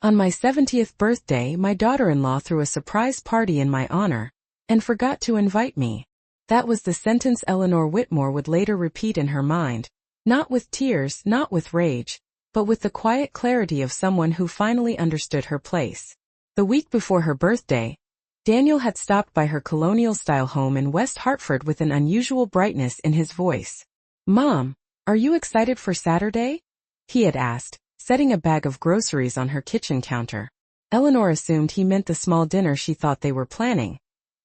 On my 70th birthday, my daughter-in-law threw a surprise party in my honor and forgot to invite me. That was the sentence Eleanor Whitmore would later repeat in her mind, not with tears, not with rage, but with the quiet clarity of someone who finally understood her place. The week before her birthday, Daniel had stopped by her colonial-style home in West Hartford with an unusual brightness in his voice. "Mom, are you excited for Saturday?" he had asked, setting a bag of groceries on her kitchen counter. Eleanor assumed he meant the small dinner she thought they were planning.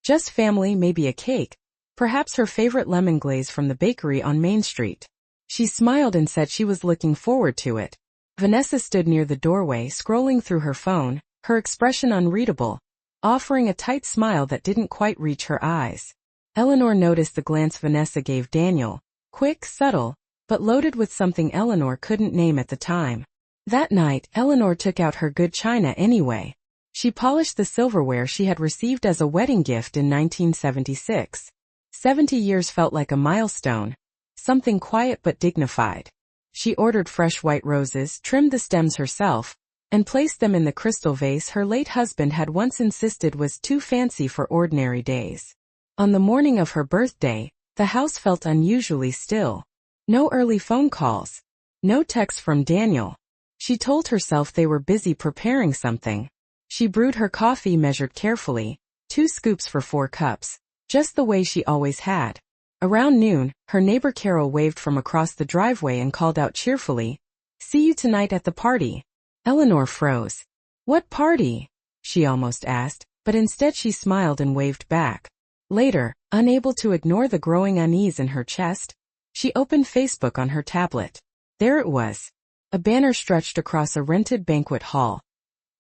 Just family, maybe a cake, perhaps her favorite lemon glaze from the bakery on Main Street. She smiled and said she was looking forward to it. Vanessa stood near the doorway, scrolling through her phone, her expression unreadable, offering a tight smile that didn't quite reach her eyes. Eleanor noticed the glance Vanessa gave Daniel, quick, subtle, but loaded with something Eleanor couldn't name at the time. That night, Eleanor took out her good china anyway. She polished the silverware she had received as a wedding gift in 1976. 70 years felt like a milestone, something quiet but dignified. She ordered fresh white roses, trimmed the stems herself, and placed them in the crystal vase her late husband had once insisted was too fancy for ordinary days. On the morning of her birthday, the house felt unusually still. No early phone calls. No text from Daniel. She told herself they were busy preparing something. She brewed her coffee, measured carefully, 2 scoops for 4 cups, just the way she always had. Around noon, her neighbor Carol waved from across the driveway and called out cheerfully, "See you tonight at the party." Eleanor froze. "What party?" she almost asked, but instead she smiled and waved back. Later, unable to ignore the growing unease in her chest, she opened Facebook on her tablet. There it was. A banner stretched across a rented banquet hall.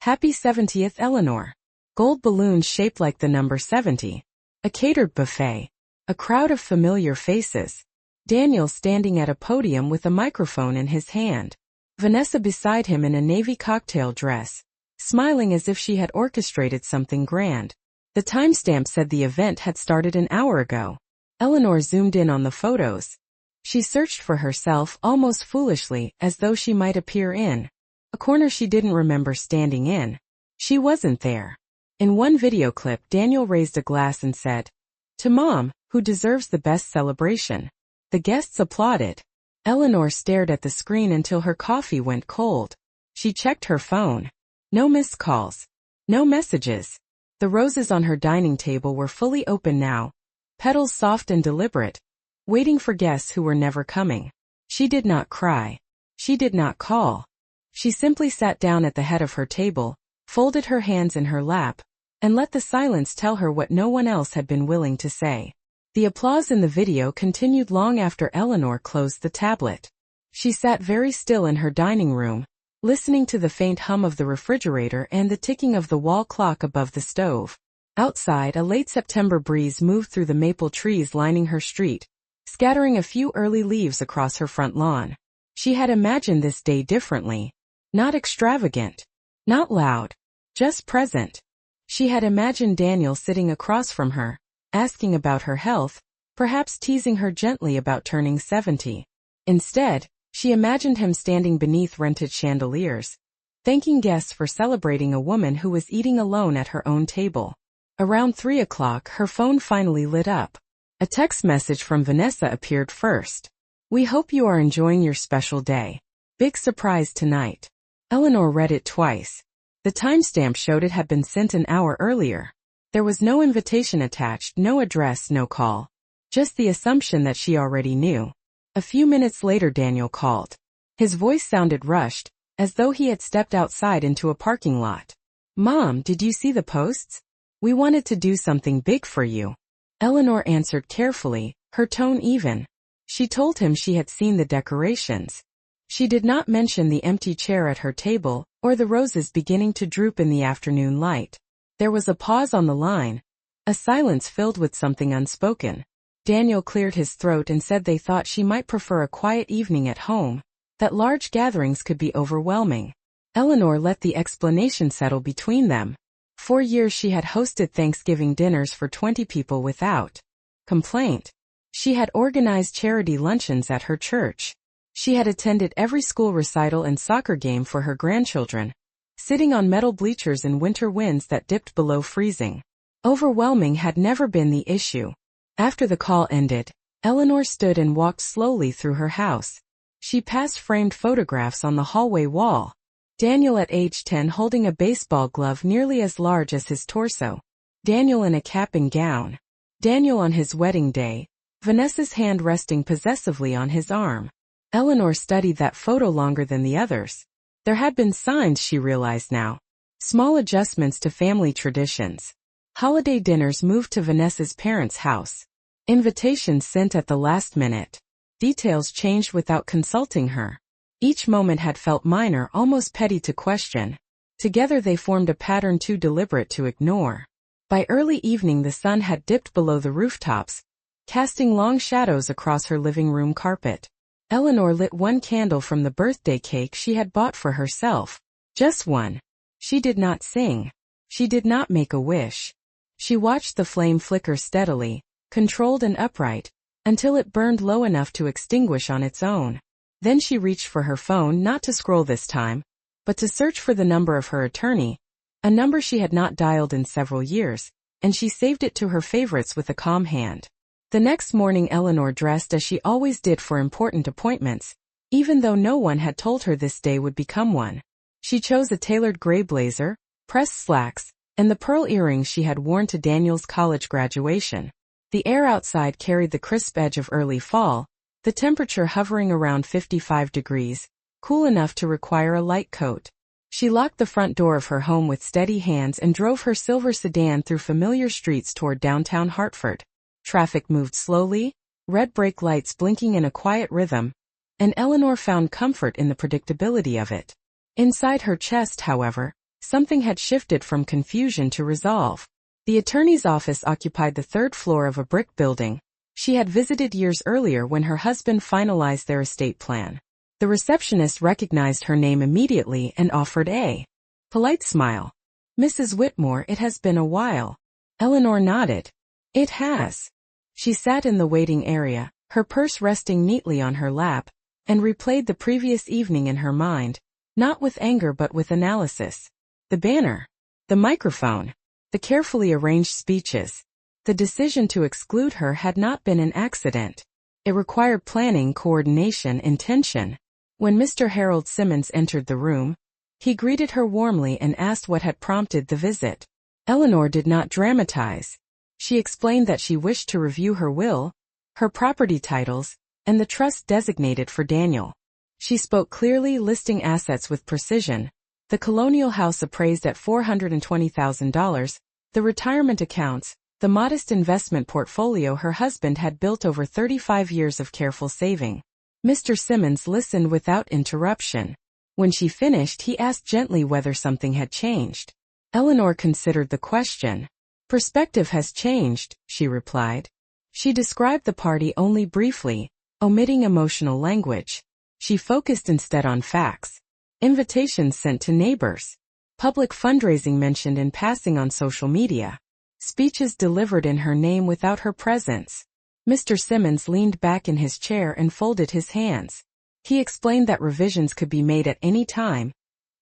"Happy 70th, Eleanor." Gold balloons shaped like the number 70. A catered buffet. A crowd of familiar faces. Daniel standing at a podium with a microphone in his hand. Vanessa beside him in a navy cocktail dress, smiling as if she had orchestrated something grand. The timestamp said the event had started an hour ago. Eleanor zoomed in on the photos. She searched for herself almost foolishly, as though she might appear in a corner she didn't remember standing in. She wasn't there. In one video clip, Daniel raised a glass and said, "To Mom, who deserves the best celebration." The guests applauded. Eleanor stared at the screen until her coffee went cold. She checked her phone. No missed calls. No messages. The roses on her dining table were fully open now, petals soft and deliberate, waiting for guests who were never coming. She did not cry. She did not call. She simply sat down at the head of her table, folded her hands in her lap, and let the silence tell her what no one else had been willing to say. The applause in the video continued long after Eleanor closed the tablet. She sat very still in her dining room, listening to the faint hum of the refrigerator and the ticking of the wall clock above the stove. Outside, a late September breeze moved through the maple trees lining her street, scattering a few early leaves across her front lawn. She had imagined this day differently. Not extravagant. Not loud. Just present. She had imagined Daniel sitting across from her, asking about her health, perhaps teasing her gently about turning 70. Instead, she imagined him standing beneath rented chandeliers, thanking guests for celebrating a woman who was eating alone at her own table. Around 3 o'clock, her phone finally lit up. A text message from Vanessa appeared first. "We hope you are enjoying your special day. Big surprise tonight." Eleanor read it twice. The timestamp showed it had been sent an hour earlier. There was no invitation attached, no address, no call. Just the assumption that she already knew. A few minutes later Daniel called. His voice sounded rushed, as though he had stepped outside into a parking lot. "Mom, did you see the posts? We wanted to do something big for you." Eleanor answered carefully, her tone even. She told him she had seen the decorations. She did not mention the empty chair at her table, or the roses beginning to droop in the afternoon light. There was a pause on the line, a silence filled with something unspoken. Daniel cleared his throat and said they thought she might prefer a quiet evening at home, that large gatherings could be overwhelming. Eleanor let the explanation settle between them. 4 years she had hosted Thanksgiving dinners for 20 people without complaint. She had organized charity luncheons at her church. She had attended every school recital and soccer game for her grandchildren. sitting on metal bleachers in winter winds that dipped below freezing. Overwhelming had never been the issue. After the call ended, Eleanor stood and walked slowly through her house. She passed framed photographs on the hallway wall. Daniel at age 10 holding a baseball glove nearly as large as his torso. Daniel in a cap and gown. Daniel on his wedding day, Vanessa's hand resting possessively on his arm. Eleanor studied that photo longer than the others. There had been signs, she realized now. Small adjustments to family traditions. Holiday dinners moved to Vanessa's parents' house. Invitations sent at the last minute. Details changed without consulting her. Each moment had felt minor, almost petty to question. Together they formed a pattern too deliberate to ignore. By early evening the sun had dipped below the rooftops, casting long shadows across her living room carpet. Eleanor lit one candle from the birthday cake she had bought for herself. Just one. She did not sing. She did not make a wish. She watched the flame flicker steadily, controlled and upright, until it burned low enough to extinguish on its own. Then she reached for her phone, not to scroll this time, but to search for the number of her attorney, a number she had not dialed in several years, and she saved it to her favorites with a calm hand. The next morning Eleanor dressed as she always did for important appointments, even though no one had told her this day would become one. She chose a tailored gray blazer, pressed slacks, and the pearl earrings she had worn to Daniel's college graduation. The air outside carried the crisp edge of early fall, the temperature hovering around 55 degrees, cool enough to require a light coat. She locked the front door of her home with steady hands and drove her silver sedan through familiar streets toward downtown Hartford. Traffic moved slowly, red brake lights blinking in a quiet rhythm, and Eleanor found comfort in the predictability of it. Inside her chest, however, something had shifted from confusion to resolve. The attorney's office occupied the third floor of a brick building she had visited years earlier when her husband finalized their estate plan. The receptionist recognized her name immediately and offered a polite smile. "Mrs. Whitmore, it has been a while." Eleanor nodded. "It has." She sat in the waiting area, her purse resting neatly on her lap, and replayed the previous evening in her mind, not with anger but with analysis. The banner, the microphone, the carefully arranged speeches. The decision to exclude her had not been an accident. It required planning, coordination, intention. When Mr. Harold Simmons entered the room, he greeted her warmly and asked what had prompted the visit. Eleanor did not dramatize. She explained that she wished to review her will, her property titles, and the trust designated for Daniel. She spoke clearly, listing assets with precision. The colonial house appraised at $420,000, the retirement accounts, the modest investment portfolio her husband had built over 35 years of careful saving. Mr. Simmons listened without interruption. When she finished, he asked gently whether something had changed. Eleanor considered the question. "Perspective has changed," she replied. She described the party only briefly, omitting emotional language. She focused instead on facts. Invitations sent to neighbors. Public fundraising mentioned in passing on social media. Speeches delivered in her name without her presence. Mr. Simmons leaned back in his chair and folded his hands. He explained that revisions could be made at any time,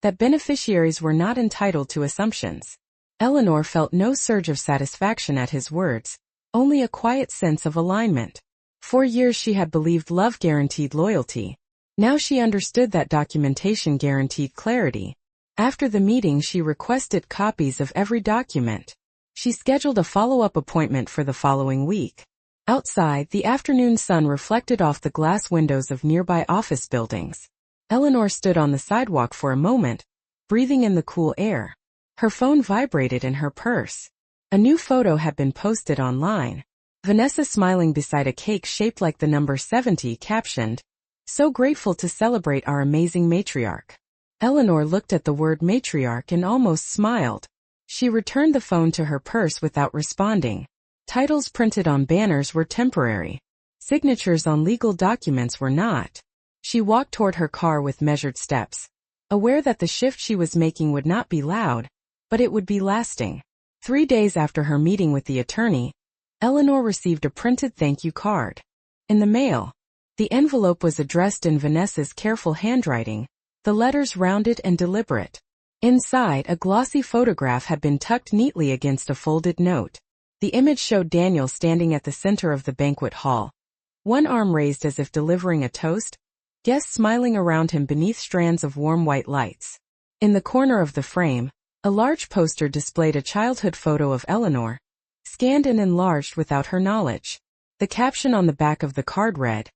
that beneficiaries were not entitled to assumptions. Eleanor felt no surge of satisfaction at his words, only a quiet sense of alignment. For years she had believed love guaranteed loyalty. Now she understood that documentation guaranteed clarity. After the meeting she requested copies of every document. She scheduled a follow-up appointment for the following week. Outside, the afternoon sun reflected off the glass windows of nearby office buildings. Eleanor stood on the sidewalk for a moment, breathing in the cool air. Her phone vibrated in her purse. A new photo had been posted online. Vanessa smiling beside a cake shaped like the number 70, captioned, "So grateful to celebrate our amazing matriarch." Eleanor looked at the word matriarch and almost smiled. She returned the phone to her purse without responding. Titles printed on banners were temporary. Signatures on legal documents were not. She walked toward her car with measured steps, aware that the shift she was making would not be loud, but it would be lasting. 3 days after her meeting with the attorney, Eleanor received a printed thank you card. In the mail, the envelope was addressed in Vanessa's careful handwriting, the letters rounded and deliberate. Inside, a glossy photograph had been tucked neatly against a folded note. The image showed Daniel standing at the center of the banquet hall, one arm raised as if delivering a toast, guests smiling around him beneath strands of warm white lights. In the corner of the frame, a large poster displayed a childhood photo of Eleanor, scanned and enlarged without her knowledge. The caption on the back of the card read,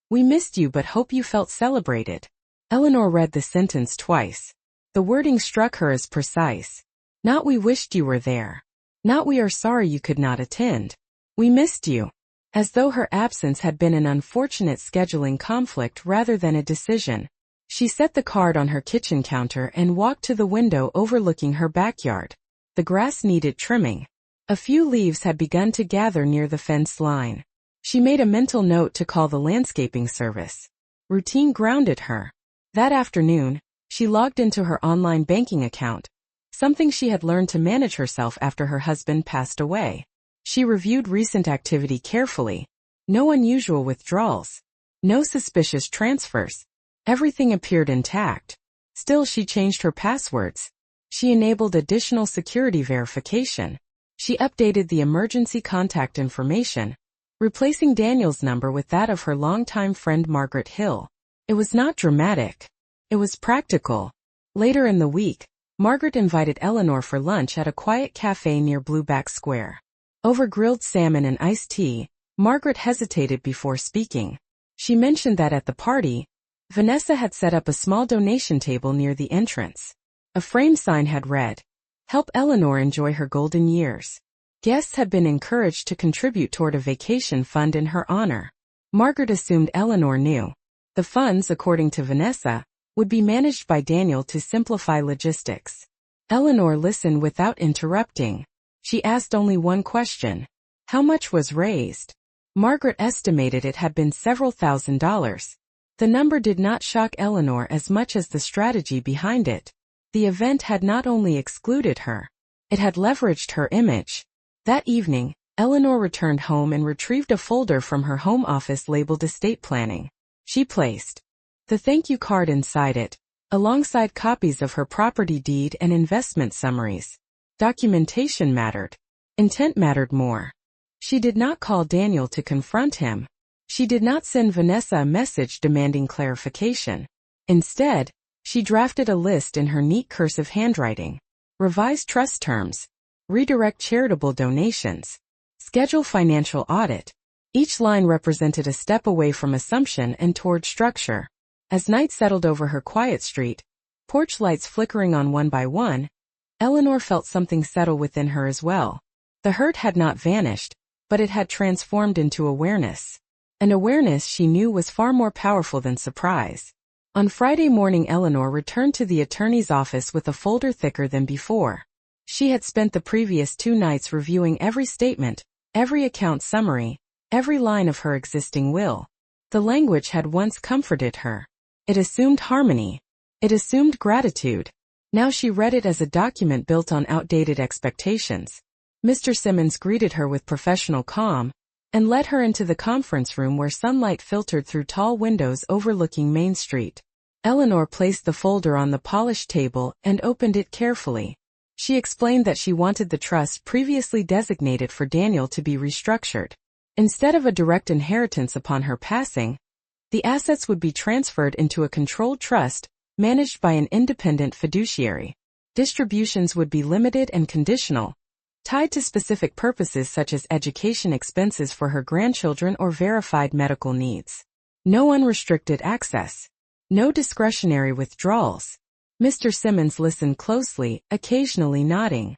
"We missed you but hope you felt celebrated." Eleanor read the sentence twice. The wording struck her as precise. Not "we wished you were there." Not "we are sorry you could not attend." "We missed you." As though her absence had been an unfortunate scheduling conflict rather than a decision. She set the card on her kitchen counter and walked to the window overlooking her backyard. The grass needed trimming. A few leaves had begun to gather near the fence line. She made a mental note to call the landscaping service. Routine grounded her. That afternoon, she logged into her online banking account, something she had learned to manage herself after her husband passed away. She reviewed recent activity carefully. No unusual withdrawals. No suspicious transfers. Everything appeared intact. Still, she changed her passwords. She enabled additional security verification. She updated the emergency contact information, replacing Daniel's number with that of her longtime friend Margaret Hill. It was not dramatic. It was practical. Later in the week, Margaret invited Eleanor for lunch at a quiet cafe near Blueback Square. Over grilled salmon and iced tea, Margaret hesitated before speaking. She mentioned that at the party, Vanessa had set up a small donation table near the entrance. A frame sign had read, "Help Eleanor enjoy her golden years." Guests had been encouraged to contribute toward a vacation fund in her honor. Margaret assumed Eleanor knew. The funds, according to Vanessa, would be managed by Daniel to simplify logistics. Eleanor listened without interrupting. She asked only one question. How much was raised? Margaret estimated it had been several $1,000s. The number did not shock Eleanor as much as the strategy behind it. The event had not only excluded her, it had leveraged her image. That evening, Eleanor returned home and retrieved a folder from her home office labeled estate planning. She placed the thank you card inside it, alongside copies of her property deed and investment summaries. Documentation mattered. Intent mattered more. She did not call Daniel to confront him. She did not send Vanessa a message demanding clarification. Instead, she drafted a list in her neat cursive handwriting. Revise trust terms. Redirect charitable donations. Schedule financial audit. Each line represented a step away from assumption and toward structure. As night settled over her quiet street, porch lights flickering on one by one, Eleanor felt something settle within her as well. The hurt had not vanished, but it had transformed into awareness. An awareness she knew was far more powerful than surprise. On Friday morning, Eleanor returned to the attorney's office with a folder thicker than before. She had spent the previous 2 nights reviewing every statement, every account summary, every line of her existing will. The language had once comforted her. It assumed harmony. It assumed gratitude. Now she read it as a document built on outdated expectations. Mr. Simmons greeted her with professional calm and led her into the conference room where sunlight filtered through tall windows overlooking Main Street. Eleanor placed the folder on the polished table and opened it carefully. She explained that she wanted the trust previously designated for Daniel to be restructured. Instead of a direct inheritance upon her passing, the assets would be transferred into a controlled trust managed by an independent fiduciary. Distributions would be limited and conditional, tied to specific purposes such as education expenses for her grandchildren or verified medical needs. No unrestricted access. No discretionary withdrawals. Mr. Simmons listened closely, occasionally nodding.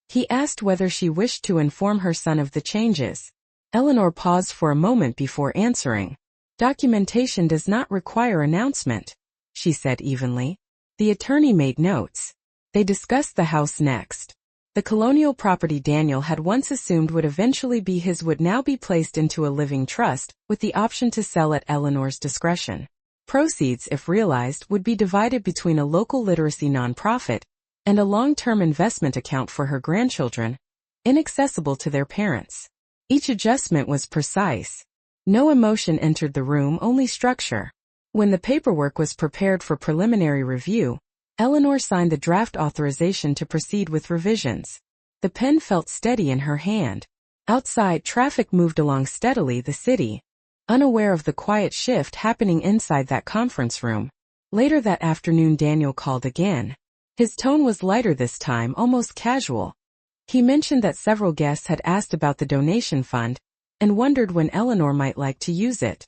He asked whether she wished to inform her son of the changes. Eleanor paused for a moment before answering. Documentation does not require announcement, she said evenly. The attorney made notes. They discussed the house next. The colonial property Daniel had once assumed would eventually be his would now be placed into a living trust, with the option to sell at Eleanor's discretion. Proceeds, if realized, would be divided between a local literacy nonprofit and a long-term investment account for her grandchildren, inaccessible to their parents. Each adjustment was precise. No emotion entered the room, only structure. When the paperwork was prepared for preliminary review, Eleanor signed the draft authorization to proceed with revisions. The pen felt steady in her hand. Outside, traffic moved along steadily the city, unaware of the quiet shift happening inside that conference room. Later that afternoon, Daniel called again. His tone was lighter this time, almost casual. He mentioned that several guests had asked about the donation fund and wondered when Eleanor might like to use it.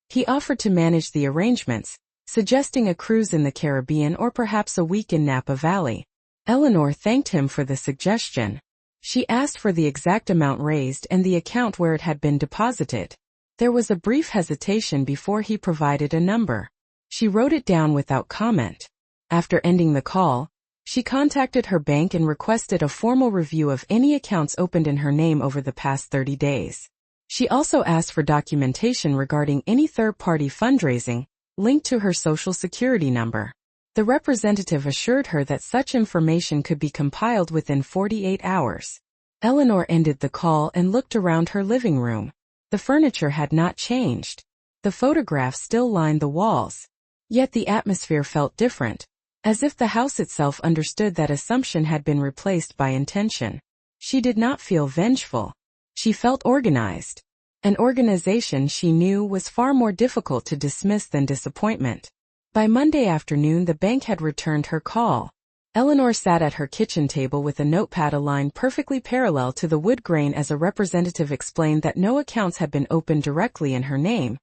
He offered to manage the arrangements, suggesting a cruise in the Caribbean or perhaps a week in Napa Valley. Eleanor thanked him for the suggestion. She asked for the exact amount raised and the account where it had been deposited. There was a brief hesitation before he provided a number. She wrote it down without comment. After ending the call, she contacted her bank and requested a formal review of any accounts opened in her name over the past 30 days. She also asked for documentation regarding any third-party fundraising linked to her Social Security number. The representative assured her that such information could be compiled within 48 hours. Eleanor ended the call and looked around her living room. The furniture had not changed. The photographs still lined the walls. Yet the atmosphere felt different, as if the house itself understood that assumption had been replaced by intention. She did not feel vengeful. She felt organized. An organization she knew was far more difficult to dismiss than disappointment. By Monday afternoon, the bank had returned her call. Eleanor sat at her kitchen table with a notepad aligned perfectly parallel to the wood grain as a representative explained that no accounts had been opened directly in her name,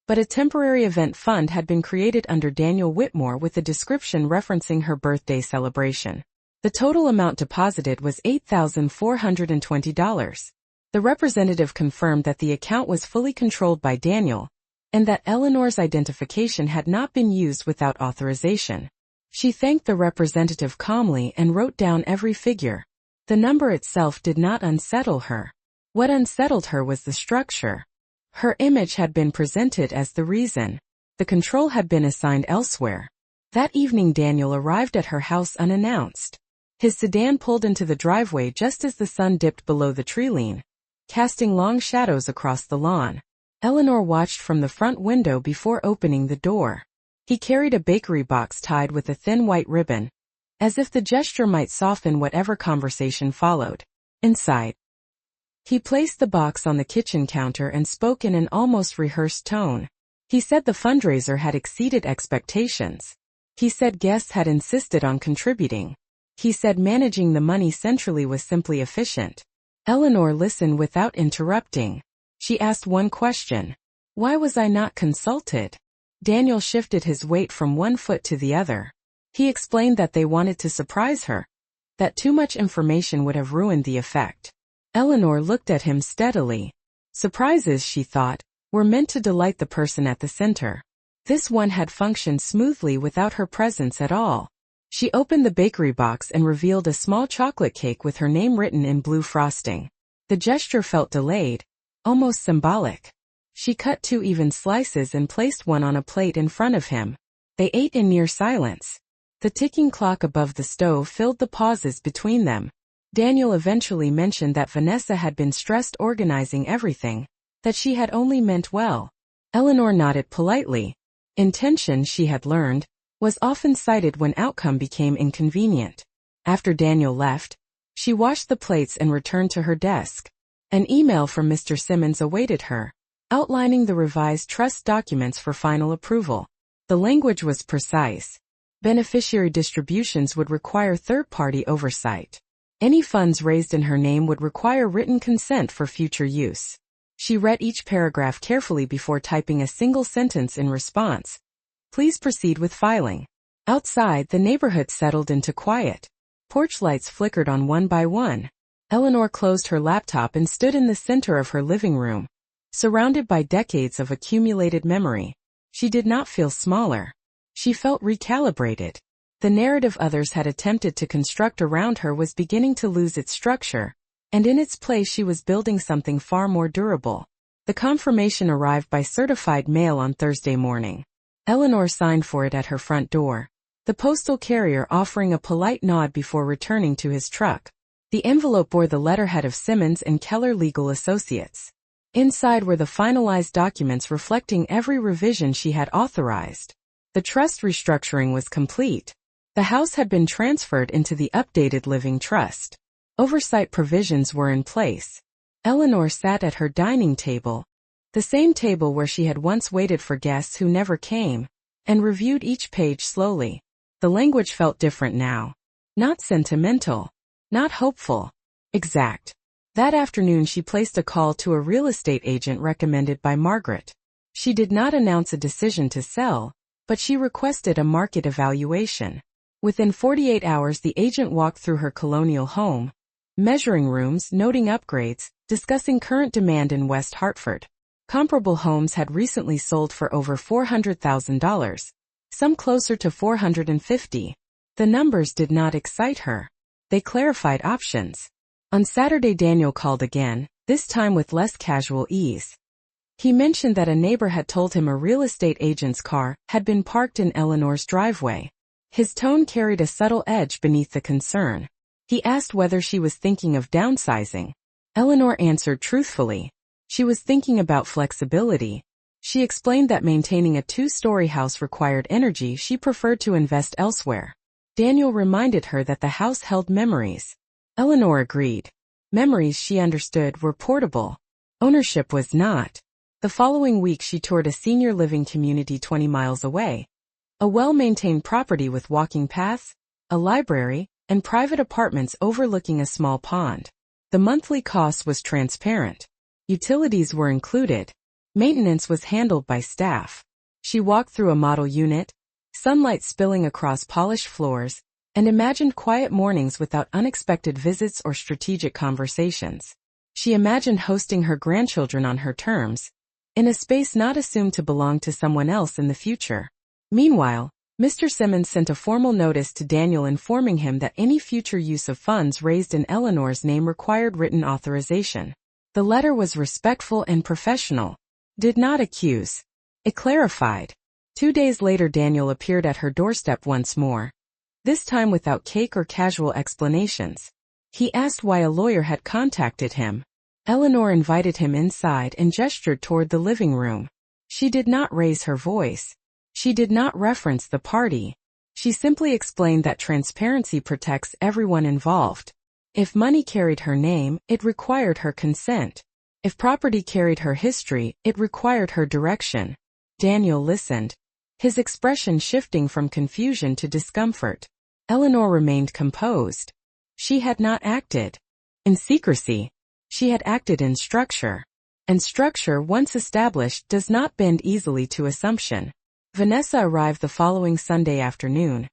but a temporary event fund had been created under Daniel Whitmore with a description referencing her birthday celebration. The total amount deposited was $8,420. The representative confirmed that the account was fully controlled by Daniel, and that Eleanor's identification had not been used without authorization. She thanked the representative calmly and wrote down every figure. The number itself did not unsettle her. What unsettled her was the structure. Her image had been presented as the reason. The control had been assigned elsewhere. That evening, Daniel arrived at her house unannounced. His sedan pulled into the driveway just as the sun dipped below the treeline, casting long shadows across the lawn. Eleanor watched from the front window before opening the door. He carried a bakery box tied with a thin white ribbon, as if the gesture might soften whatever conversation followed. Inside, he placed the box on the kitchen counter and spoke in an almost rehearsed tone. He said the fundraiser had exceeded expectations. He said guests had insisted on contributing. He said managing the money centrally was simply efficient. Eleanor listened without interrupting. She asked one question. Why was I not consulted? Daniel shifted his weight from one foot to the other. He explained that they wanted to surprise her, that too much information would have ruined the effect. Eleanor looked at him steadily. Surprises, she thought, were meant to delight the person at the center. This one had functioned smoothly without her presence at all. She opened the bakery box and revealed a small chocolate cake with her name written in blue frosting. The gesture felt delayed, almost symbolic. She cut 2 even slices and placed one on a plate in front of him. They ate in near silence. The ticking clock above the stove filled the pauses between them. Daniel eventually mentioned that Vanessa had been stressed organizing everything, that she had only meant well. Eleanor nodded politely. Intention, she had learned, was often cited when outcome became inconvenient. After Daniel left, she washed the plates and returned to her desk. An email from Mr. Simmons awaited her, outlining the revised trust documents for final approval. The language was precise. Beneficiary distributions would require third-party oversight. Any funds raised in her name would require written consent for future use. She read each paragraph carefully before typing a single sentence in response. Please proceed with filing. Outside, the neighborhood settled into quiet. Porch lights flickered on one by one. Eleanor closed her laptop and stood in the center of her living room, surrounded by decades of accumulated memory. She did not feel smaller. She felt recalibrated. The narrative others had attempted to construct around her was beginning to lose its structure, and in its place she was building something far more durable. The confirmation arrived by certified mail on Thursday morning. Eleanor signed for it at her front door, the postal carrier offering a polite nod before returning to his truck. The envelope bore the letterhead of Simmons and Keller Legal Associates. Inside were the finalized documents reflecting every revision she had authorized. The trust restructuring was complete. The house had been transferred into the updated living trust. Oversight provisions were in place. Eleanor sat at her dining table, the same table where she had once waited for guests who never came, and reviewed each page slowly. The language felt different now. Not sentimental. Not hopeful. Exact. That afternoon she placed a call to a real estate agent recommended by Margaret. She did not announce a decision to sell, but she requested a market evaluation. Within 48 hours the agent walked through her colonial home, measuring rooms, noting upgrades, discussing current demand in West Hartford. Comparable homes had recently sold for over $400,000, some closer to $450,000. The numbers did not excite her. They clarified options. On Saturday Daniel called again, this time with less casual ease. He mentioned that a neighbor had told him a real estate agent's car had been parked in Eleanor's driveway. His tone carried a subtle edge beneath the concern. He asked whether she was thinking of downsizing. Eleanor answered truthfully. She was thinking about flexibility. She explained that maintaining a 2-story house required energy she preferred to invest elsewhere. Daniel reminded her that the house held memories. Eleanor agreed. Memories, she understood, were portable. Ownership was not. The following week she toured a senior living community 20 miles away. A well-maintained property with walking paths, a library, and private apartments overlooking a small pond. The monthly cost was transparent. Utilities were included. Maintenance was handled by staff. She walked through a model unit, sunlight spilling across polished floors, and imagined quiet mornings without unexpected visits or strategic conversations. She imagined hosting her grandchildren on her terms, in a space not assumed to belong to someone else in the future. Meanwhile, Mr. Simmons sent a formal notice to Daniel informing him that any future use of funds raised in Eleanor's name required written authorization. The letter was respectful and professional. Did not accuse. It clarified. 2 days later Daniel appeared at her doorstep once more. This time without cake or casual explanations. He asked why a lawyer had contacted him. Eleanor invited him inside and gestured toward the living room. She did not raise her voice. She did not reference the party. She simply explained that transparency protects everyone involved. If money carried her name, it required her consent. If property carried her history, it required her direction. Daniel listened, his expression shifting from confusion to discomfort. Eleanor remained composed. She had not acted in secrecy. She had acted in structure. And structure, once established, does not bend easily to assumption. Vanessa arrived the following Sunday afternoon.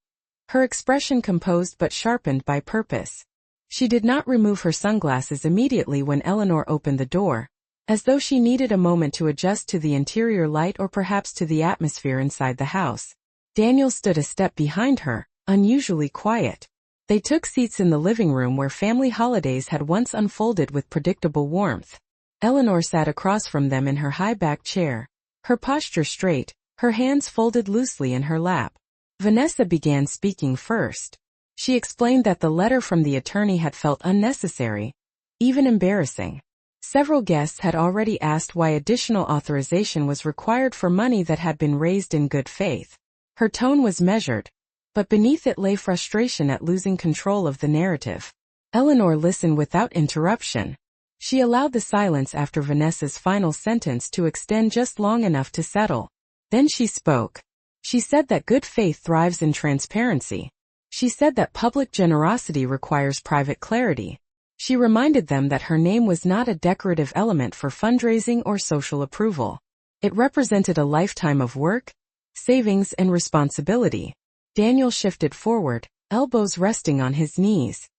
Her expression composed but sharpened by purpose. She did not remove her sunglasses immediately when Eleanor opened the door, as though she needed a moment to adjust to the interior light or perhaps to the atmosphere inside the house. Daniel stood a step behind her, unusually quiet. They took seats in the living room where family holidays had once unfolded with predictable warmth. Eleanor sat across from them in her high-backed chair, her posture straight, her hands folded loosely in her lap. Vanessa began speaking first. She explained that the letter from the attorney had felt unnecessary, even embarrassing. Several guests had already asked why additional authorization was required for money that had been raised in good faith. Her tone was measured, but beneath it lay frustration at losing control of the narrative. Eleanor listened without interruption. She allowed the silence after Vanessa's final sentence to extend just long enough to settle. Then she spoke. She said that good faith thrives in transparency. She said that public generosity requires private clarity. She reminded them that her name was not a decorative element for fundraising or social approval. It represented a lifetime of work, savings, and responsibility. Daniel shifted forward, elbows resting on his knees.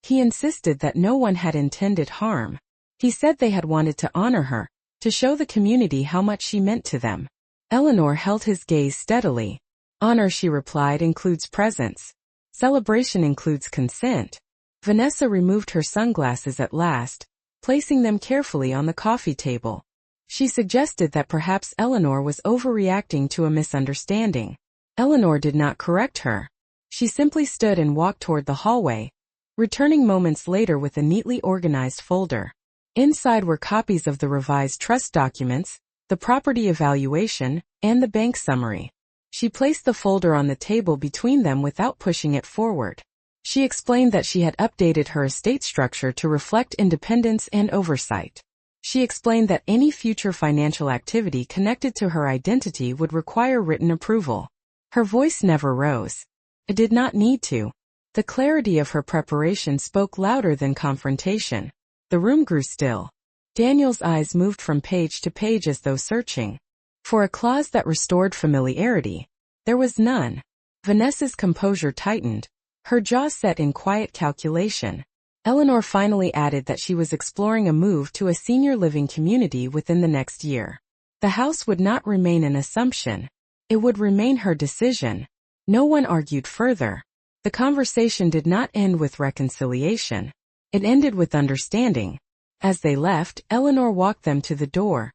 He insisted that no one had intended harm. He said they had wanted to honor her, to show the community how much she meant to them. Eleanor held his gaze steadily. Honor, she replied, includes presence. Celebration includes consent. Vanessa removed her sunglasses at last, placing them carefully on the coffee table. She suggested that perhaps Eleanor was overreacting to a misunderstanding. Eleanor did not correct her. She simply stood and walked toward the hallway, returning moments later with a neatly organized folder. Inside were copies of the revised trust documents, the property evaluation, and the bank summary. She placed the folder on the table between them without pushing it forward. She explained that she had updated her estate structure to reflect independence and oversight. She explained that any future financial activity connected to her identity would require written approval. Her voice never rose. It did not need to. The clarity of her preparation spoke louder than confrontation. The room grew still. Daniel's eyes moved from page to page as though searching for a clause that restored familiarity. There was none. Vanessa's composure tightened, her jaw set in quiet calculation. Eleanor finally added that she was exploring a move to a senior living community within the next year. The house would not remain an assumption. It would remain her decision. No one argued further. The conversation did not end with reconciliation. It ended with understanding. As they left, Eleanor walked them to the door,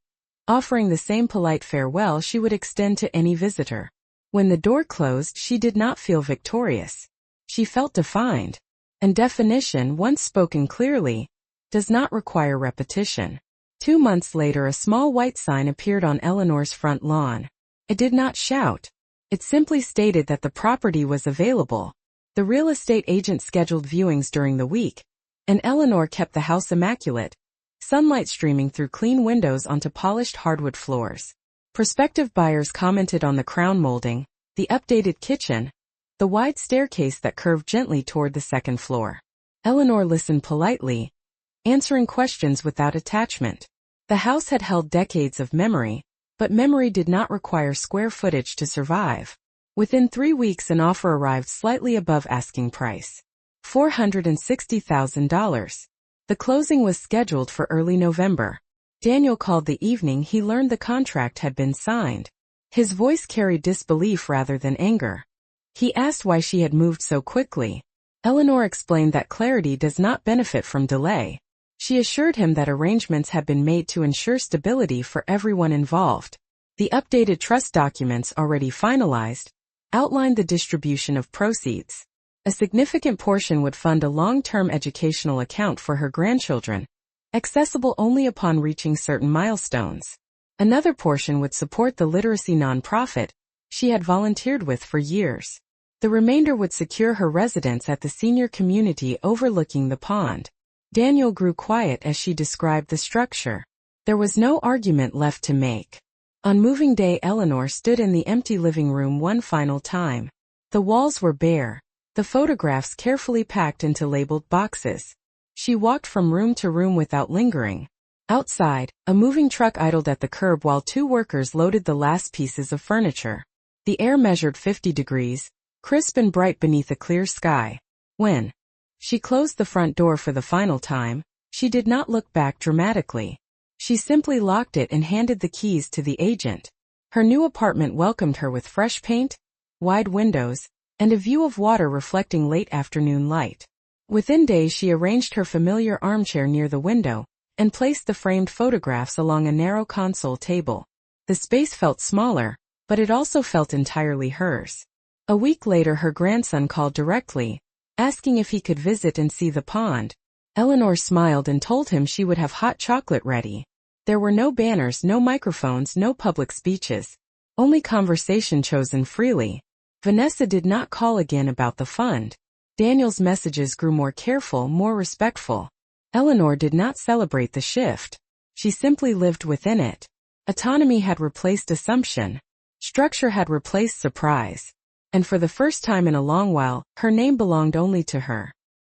offering the same polite farewell she would extend to any visitor. When the door closed, she did not feel victorious. She felt defined. And definition, once spoken clearly, does not require repetition. 2 months later, a small white sign appeared on Eleanor's front lawn. It did not shout. It simply stated that the property was available. The real estate agent scheduled viewings during the week, and Eleanor kept the house immaculate, sunlight streaming through clean windows onto polished hardwood floors. Prospective buyers commented on the crown molding, the updated kitchen, the wide staircase that curved gently toward the second floor. Eleanor listened politely, answering questions without attachment. The house had held decades of memory, but memory did not require square footage to survive. Within 3 weeks, an offer arrived slightly above asking price. $460,000. The closing was scheduled for early November. Daniel called the evening he learned the contract had been signed. His voice carried disbelief rather than anger. He asked why she had moved so quickly. Eleanor explained that clarity does not benefit from delay. She assured him that arrangements had been made to ensure stability for everyone involved. The updated trust documents, already finalized, outlined the distribution of proceeds. A significant portion would fund a long-term educational account for her grandchildren, accessible only upon reaching certain milestones. Another portion would support the literacy nonprofit she had volunteered with for years. The remainder would secure her residence at the senior community overlooking the pond. Daniel grew quiet as she described the structure. There was no argument left to make. On moving day, Eleanor stood in the empty living room one final time. The walls were bare, the photographs carefully packed into labeled boxes. She walked from room to room without lingering. Outside, a moving truck idled at the curb while 2 workers loaded the last pieces of furniture. The air measured 50 degrees, crisp and bright beneath a clear sky. When she closed the front door for the final time, she did not look back dramatically. She simply locked it and handed the keys to the agent. Her new apartment welcomed her with fresh paint, wide windows, and a view of water reflecting late afternoon light. Within days, she arranged her familiar armchair near the window and placed the framed photographs along a narrow console table. The space felt smaller, but it also felt entirely hers. A week later, her grandson called directly, asking if he could visit and see the pond. Eleanor smiled and told him she would have hot chocolate ready. There were no banners, no microphones, no public speeches. Only conversation chosen freely. Vanessa did not call again about the fund. Daniel's messages grew more careful, more respectful. Eleanor did not celebrate the shift. She simply lived within it. Autonomy had replaced assumption. Structure had replaced surprise. And for the first time in a long while, her name belonged only to her.